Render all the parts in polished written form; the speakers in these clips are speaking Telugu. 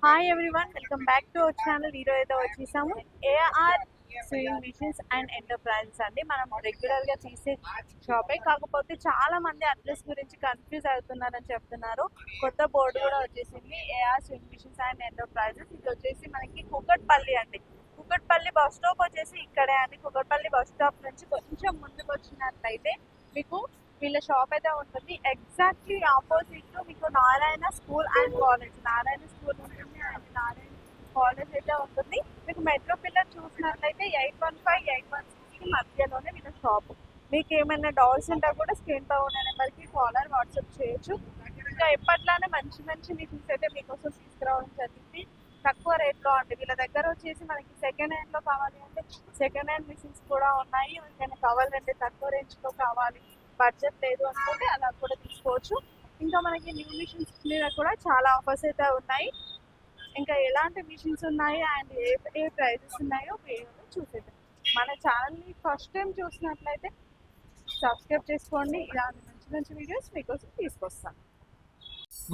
Hi everyone, welcome back to our channel. ఈరోజు అయితే వచ్చేసాము AR swing machines and enterprises అండి. మనం రెగ్యులర్ గా తీసే షాపే, కాకపోతే చాలా మంది అడ్రస్ గురించి కన్ఫ్యూజ్ అవుతున్నారని చెప్తున్నారు. కొత్త బోర్డు కూడా వచ్చేసింది, AR swing machines and enterprises. ఇది వచ్చేసి మనకి కుకట్పల్లి అండి. కుకట్పల్లి బస్ స్టాప్ వచ్చేసి ఇక్కడే అండి. కుకట్పల్లి బస్ స్టాప్ నుంచి కొంచెం ముందుకు వచ్చినట్లయితే మీకు వీళ్ళ షాప్ అయితే ఉంటుంది. ఎగ్జాక్ట్లీ ఆపోజిట్ మీకు Narayana school and college, Narayana school ఉంటుంది అండ్ నారాయణ కాలేజ్ అయితే ఉంటుంది. మీకు మెట్రో పిల్లర్ చూసినట్లయితే 815, 816 మధ్యలోనే వీళ్ళ షాప్. మీకు ఏమైనా డౌట్స్ ఉంటే కూడా స్క్రీన్ పై ఉన్న నెంబర్కి కాలర్ వాట్సాప్ చేయొచ్చు. ఇంకా ఎప్పట్లానే మంచి మంచి మిషన్స్ అయితే మీకోసం తీసుకురావడం జరిగింది తక్కువ రేట్లో అండి. వీళ్ళ దగ్గర వచ్చేసి మనకి సెకండ్ హ్యాండ్లో కావాలి అంటే సెకండ్ హ్యాండ్ మిషన్స్ కూడా ఉన్నాయి. మనకైనా కావాలంటే తక్కువ రేంజ్లో కావాలి, బడ్జెట్ లేదు అనుకుంటే అలా కూడా తీసుకోవచ్చు. ఇంకా మనకి న్యూ మిషన్స్ మీద కూడా చాలా ఆఫర్స్ అయితే ఉన్నాయి. ఇంకా ఎలాంటి మిషన్స్ ఉన్నాయి అండ్ ఏ ప్రైజెస్ ఉన్నాయో వీడియోలో చూసేద్దాం. మన ఛానల్ని ఫస్ట్ టైం చూసినట్లయితే సబ్స్క్రైబ్ చేసుకోండి. ఇలాంటి మంచి మంచి వీడియోస్ మీకోసం తీసుకొస్తాను.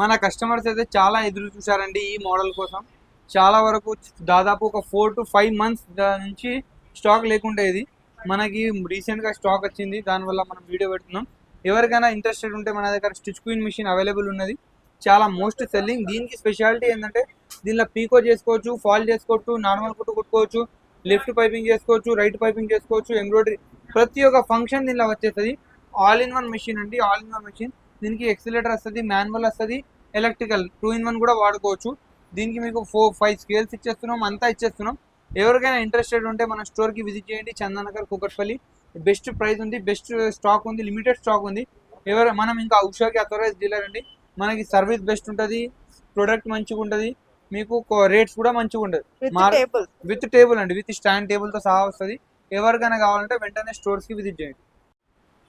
మన కస్టమర్స్ అయితే చాలా ఎదురు చూసారండి ఈ మోడల్ కోసం. చాలా వరకు దాదాపు ఒక 4 to 5 months నుంచి స్టాక్ లేకుంటే ఇది మనకి రీసెంట్గా స్టాక్ వచ్చింది, దానివల్ల మనం వీడియో పెడుతున్నాం. ఎవరికైనా ఇంట్రెస్టెడ్ ఉంటే మన దగ్గర స్టిచ్ క్వీన్ మిషన్ అవైలబుల్ ఉన్నది, చాలా మోస్ట్ సెల్లింగ్. దీనికి స్పెషాలిటీ ఏంటంటే దీనిలో పీకో చేసుకోవచ్చు, ఫాల్ చేసుకోవచ్చు, నార్మల్ కుట్టు కుట్టుకోవచ్చు, లెఫ్ట్ పైపింగ్ చేసుకోవచ్చు, రైట్ పైపింగ్ చేసుకోవచ్చు, ఎంబ్రాయిడరీ ప్రతి ఒక్క ఫంక్షన్ దీనిలో వచ్చేస్తుంది. ఆల్ ఇన్ వన్ మిషన్ అండి, ఆల్ ఇన్ వన్ మిషన్. దీనికి ఎక్సిలేటర్ వస్తుంది, మాన్యువల్ వస్తుంది, ఎలక్ట్రికల్ 2 in 1 కూడా వాడుకోవచ్చు. దీనికి మీకు 4-5 స్కేల్స్ ఇచ్చేస్తున్నాం, అంతా ఇచ్చేస్తున్నాం. ఎవరికైనా ఇంట్రెస్టెడ్ ఉంటే మన స్టోర్కి విజిట్ చేయండి. చందానగర్ కుకట్పల్లి. బెస్ట్ ప్రైస్ ఉంది, బెస్ట్ స్టాక్ ఉంది, లిమిటెడ్ స్టాక్ ఉంది. మనం ఇంకా ఉషాకి అథరైజ్ డీలర్ అండి. మనకి సర్వీస్ బెస్ట్ ఉంటుంది, ప్రొడక్ట్ మంచిగా ఉంటుంది, మీకు రేట్స్ కూడా మంచిగా ఉంటుంది. విత్ టేబుల్ అండి, విత్ స్టాండ్ టేబుల్తో సహా వస్తుంది. ఎవరికైనా కావాలంటే వెంటనే స్టోర్స్కి విజిట్ చేయండి.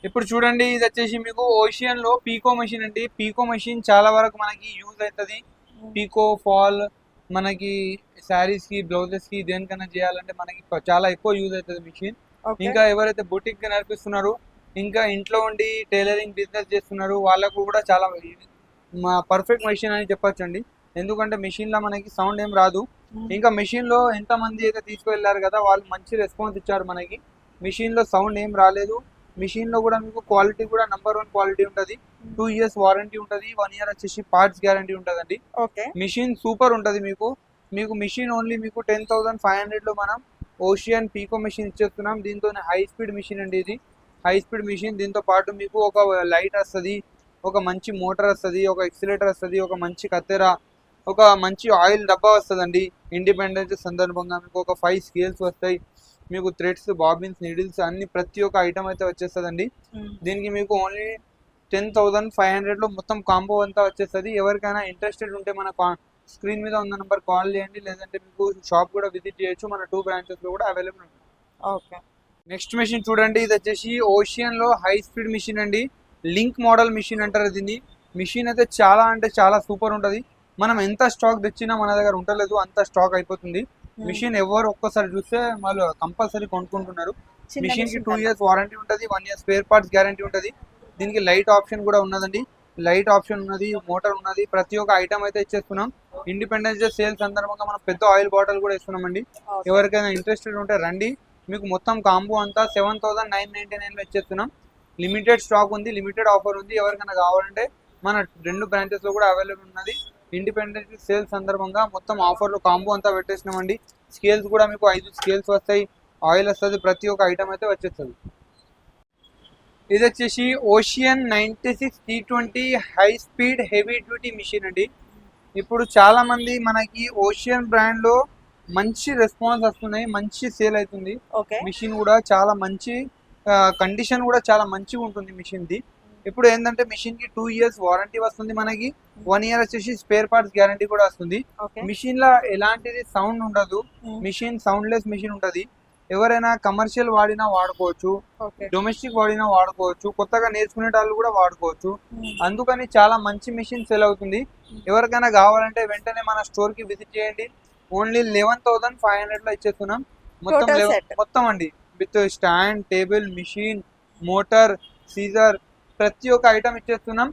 ఇప్పుడు చూడండి, ఇది వచ్చేసి మీకు ఓషియన్ లో పీకో మెషిన్ అండి. పీకో మెషిన్ చాలా వరకు మనకి యూజ్ అవుతుంది. పీకో ఫాల్ మనకి శారీస్ కి, బ్లౌజెస్ కి, దేనికైనా చేయాలంటే మనకి చాలా ఎక్కువ యూజ్ అవుతుంది మిషన్. ఇంకా ఎవరైతే బుటిక్ నడిపిస్తున్నారు, ఇంకా ఇంట్లో ఉండి టైలరింగ్ బిజినెస్ చేస్తున్నారు, వాళ్ళకు కూడా చాలా పర్ఫెక్ట్ మెషిన్ అని చెప్పొచ్చు అండి. ఎందుకంటే మెషిన్ లో మనకి సౌండ్ ఏం రాదు. ఇంకా మెషిన్ లో ఎంత మంది అయితే తీసుకువెళ్ళారు కదా, వాళ్ళు మంచి రెస్పాన్స్ ఇచ్చారు మనకి. మెషిన్ లో సౌండ్ ఏం రాలేదు. మిషన్ లో కూడా మీకు క్వాలిటీ కూడా నంబర్ 1 క్వాలిటీ ఉంటుంది. 2 years వారంటీ ఉంటుంది, 1 year వచ్చేసి పార్ట్స్ గ్యారంటీ ఉంటుందండి. మిషన్ సూపర్ ఉంటుంది. మీకు మిషన్ ఓన్లీ మీకు 10,500 లో మనం ఓషియన్ పీకో మిషన్ ఇచ్చేస్తున్నాం. దీంతో హై స్పీడ్ మిషన్ అండి, ఇది హై స్పీడ్ మిషన్. దీంతో పాటు మీకు ఒక లైట్ వస్తుంది, ఒక మంచి మోటార్ వస్తుంది, ఒక ఎక్సిలేటర్ వస్తుంది, ఒక మంచి కత్తెర, ఒక మంచి ఆయిల్ డబ్బా వస్తుందండి. ఇండిపెండెన్స్ సందర్భంగా మీకు ఒక 5 స్కేల్స్ వస్తాయి. మీకు థ్రెడ్స్, బాబిన్స్, నీడిల్స్ అన్ని ప్రతి ఒక్క ఐటమ్ అయితే వచ్చేస్తుందండి. దీనికి మీకు ఓన్లీ 10,500 లో మొత్తం కాంబో అంతా వచ్చేస్తుంది. ఎవరికైనా ఇంట్రెస్టెడ్ ఉంటే మన స్క్రీన్ మీద ఉన్న నెంబర్ కాల్ చేయండి, లేదంటే మీకు షాప్ కూడా విజిట్ చేయొచ్చు. మన 2 branches లో కూడా అవైలబుల్ ఉంటుంది. ఓకే, నెక్స్ట్ మిషన్ చూడండి, ఇది వచ్చేసి ఓషియన్ లో హై స్పీడ్ మిషన్ అండి. లింక్ మోడల్ మిషన్ అంటారు దీన్ని. మిషన్ అయితే చాలా అంటే చాలా సూపర్ ఉంటుంది. మనం ఎంత స్టాక్ తెచ్చినా మన దగ్గర ఉండలేదు, అంత స్టాక్ అయిపోతుంది. మిషన్ ఎవరు ఒక్కసారి చూస్తే వాళ్ళు కంపల్సరీ కొనుక్కుంటున్నారు. మిషన్ కి 2 years వారంటీ ఉంటుంది, 1 year స్పేర్ పార్ట్స్ గ్యారంటీ ఉంటుంది. దీనికి లైట్ ఆప్షన్ కూడా ఉన్నదండి, లైట్ ఆప్షన్ ఉన్నది, మోటార్ ఉన్నది, ప్రతి ఒక్క ఐటమ్ అయితే ఇచ్చేస్తున్నాం. ఇండిపెండెన్స్ డే సేల్ సందర్భంగా మనం పెద్ద ఆయిల్ బాటిల్ కూడా ఇస్తున్నామండి. ఎవరికైనా ఇంట్రెస్టెడ్ ఉంటే రండి. మీకు మొత్తం కాంబో అంతా 7,999 లో ఇచ్చేస్తున్నాం. లిమిటెడ్ స్టాక్ ఉంది, లిమిటెడ్ ఆఫర్ ఉంది. ఎవరికైనా కావాలంటే మన 2 branches లో కూడా అవైలబుల్ ఉన్నది. ఇండిపెండెంట్ సేల్స్ సందర్భంగా మొత్తం ఆఫర్లు కాంబో అంతా పెట్టేసినామండి. స్కేల్స్ కూడా మీకు 5 స్కేల్స్ వస్తాయి, ఆయిల్ వస్తుంది, ప్రతి ఒక్క ఐటమ్ అయితే వచ్చేస్తుంది. ఇది వచ్చేసి ocean 96 T20 high speed heavy duty machine అండి. ఇప్పుడు చాలా మంది మనకి ఓషియన్ బ్రాండ్ లో మంచి రెస్పాన్స్ వస్తున్నాయి, మంచి సేల్ అవుతుంది. మిషన్ కూడా చాలా మంచి కండిషన్ కూడా చాలా మంచిగా ఉంటుంది మిషన్ ది. ఇప్పుడు ఏంటంటే మిషన్ కి 2 years వారంటీ వస్తుంది, మనకి 1 year వచ్చేసి స్పేర్ పార్ట్స్ గ్యారంటీ కూడా వస్తుంది. మిషన్ లో ఎలాంటిది సౌండ్ ఉండదు, మిషన్ సౌండ్లెస్ మిషన్ ఉంటది. ఎవరైనా కమర్షియల్ వాడినా వాడుకోవచ్చు, డొమెస్టిక్ వాడినా వాడుకోవచ్చు, కొత్తగా నేర్చుకునే వాళ్ళు కూడా వాడుకోవచ్చు. అందుకని చాలా మంచి మిషన్ సేల్ అవుతుంది. ఎవరికైనా కావాలంటే వెంటనే మన స్టోర్ కి విజిట్ చేయండి. ఓన్లీ 11,500 లో ఇచ్చేస్తున్నాం. మొత్తం అండి, with stand, table, machine, motor, scissor ప్రతి ఒక్క ఐటమ్ ఇచ్చేస్తున్నాం.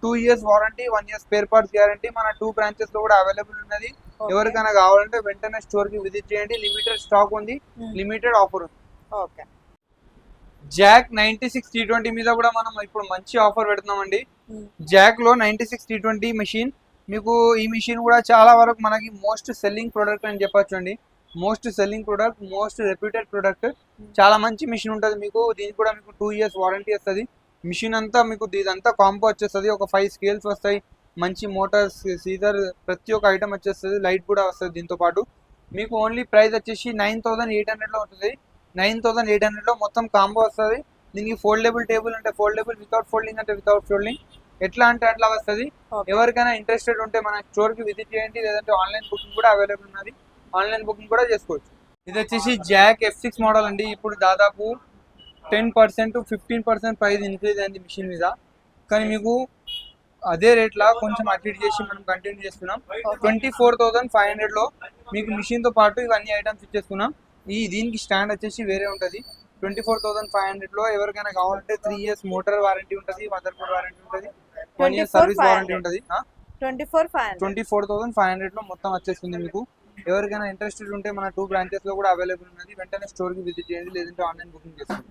2 years warranty, 1 year spare parts guarantee మన 2 బ్రాంచెస్ లో కూడా అవైలబుల్ ఉన్నది. ఎవరికైనా కావాలంటే వెంటనే స్టోర్ కి విజిట్ చేయండి. లిమిటెడ్ స్టాక్ ఉంది, లిమిటెడ్ ఆఫర్ ఉంది. ఓకే. జాక్ 96 T20 మీద కూడా మనం ఇప్పుడు మంచి ఆఫర్ పెడుతున్నామండి. జాక్ లో 96 T20 మెషిన్, మీకు ఈ మెషిన్ కూడా చాలా వరకు మనకి మోస్ట్ సెల్లింగ్ ప్రొడక్ట్ అని చెప్పొచ్చు అండి. Most selling product, most reputed product, చాలా మంచి మిషన్ ఉంటుంది మీకు. దీనికి కూడా మీకు 2 years వారంటీ వస్తుంది. మిషన్ అంతా మీకు ఇదంతా కాంబో వచ్చేస్తుంది. ఒక 5 స్కేల్స్ వస్తాయి, మంచి మోటార్స్, సీజర్, ప్రతి ఒక్క ఐటమ్ వచ్చేస్తుంది. లైట్ కూడా వస్తుంది దీంతో పాటు. మీకు ఓన్లీ ప్రైస్ వచ్చేసి 9800 లో ఉంటుంది. 9800 లో మొత్తం కాంబో వస్తుంది. దీనికి ఫోల్డబుల్ టేబుల్ అంటే ఫోల్డబుల్, వితౌట్ ఫోల్డింగ్ అంటే వితౌట్ ఫోల్డింగ్, ఎట్లా అంటే అట్లా వస్తుంది. ఎవరికైనా ఇంట్రెస్టెడ్ ఉంటే మన స్టోర్ కి విజిట్ చేయండి, లేదంటే ఆన్లైన్ బుకింగ్ కూడా అవైలబుల్ ఉన్నది. ఆన్లైన్ బుకింగ్ కూడా చేసుకోవచ్చు. ఇది వచ్చేసి జాక్ F6 మోడల్ అండి. ఇప్పుడు దాదాపు 10% to 15% ప్రైస్ ఇంక్రీజ్ అయింది మిషన్ మీద, కానీ మీకు అదే రేట్ లా కొంచెం అడ్జస్ట్ చేసి మనం కంటిన్యూ చేస్తున్నాం. 24,500 లో మీకు మిషన్ తో పాటు ఇవన్నీ ఐటమ్స్ ఇచ్చేస్తున్నాం. దీనికి స్టాండ్ వచ్చేసి వేరే ఉంటుంది. 24,500 లో ఎవరికైనా కావాలంటే 3 years మోటార్ వారంటీ ఉంటుంది, మదర్ బోర్డ్ వారంటీ ఉంటుంది, 1 year సర్వీస్ వారంటీ ఉంటుంది. 24,500 లో మొత్తం వచ్చేస్తుంది మీకు. ఎవరికైనా ఇంట్రెస్టెడ్ ఉంటే మన 2 బ్రాంచెస్ లో కూడా అవైలబుల్ ఉన్నది. వెంటనే స్టోర్ కి విజిట్ చేయండి, లేదంటే ఆన్లైన్ బుకింగ్ చేసుకోండి.